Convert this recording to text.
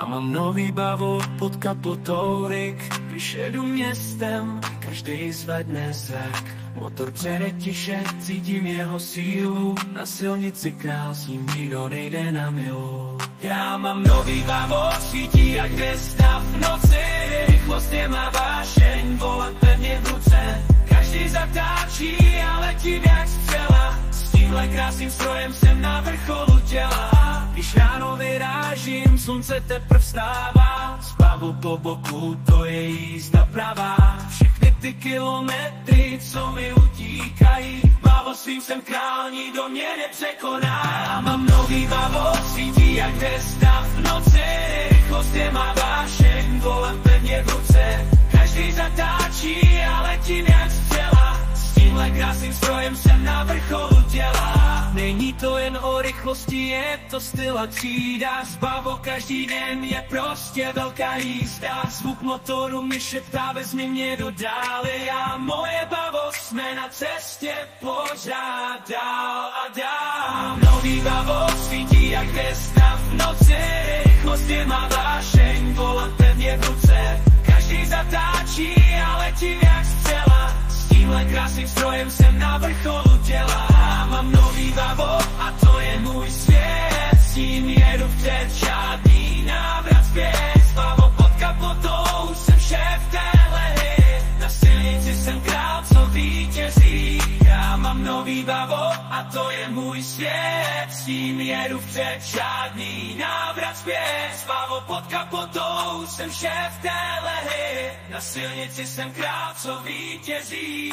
Já mám nový bavo pod kapotou rik, když jedu městem, každý zvedne zrak. Motor přede tiše, cítím jeho sílu, na silnici král, s ním nikdo nejde na milu. Já mám nový bavo, svítí jak hvězda v noci, rychlost je má vášeň, volant pevně v ruce. Každý zatáčí a letím jak střela, s tímhle krásným strojem jsem na vrcholu těla. Když ráno vyrážím, slunce teprv vstává, s Pavou po boku, to je jízda pravá. Všechny ty kilometry, co mi utíkají, Bavo svým jsem král, nikdo mě nepřekoná. Já mám nový Bavo, svítí jak hvězda v noci, rychlost je má vášeň, volant pevně v ruce. Každý zatáčí a letím jak střela, s tímhle krásným strojem jsem na vrcholu těla. Není to jen o rychlosti, je to styl a třída. S Bavo každý den je prostě velká jízda. Zvuk motoru mi šeptá, vezmi mě do dály. A moje Bavo, jsme na cestě pořád dál a dál. Nový Bavo svítí jak hvězda v noci, rychlost je má vášeň, volant pevně v ruce. Každý zatáčí a letím jak střela, s tímhle krásným strojem jsem na vrcholu těla. Mám nový Bavo a to je můj svět, s ním jedu vpřed, žádný návrat zpět. S Bavo pod kapotou, jsem šéf téhle hry, na silnici jsem král, co vítězí. Já mám nový Bavo a to je můj svět, s ním jedu vpřed, žádný návrat zpět. S Bavo pod kapotou, jsem šéf téhle hry, na silnici jsem král, co vítězí.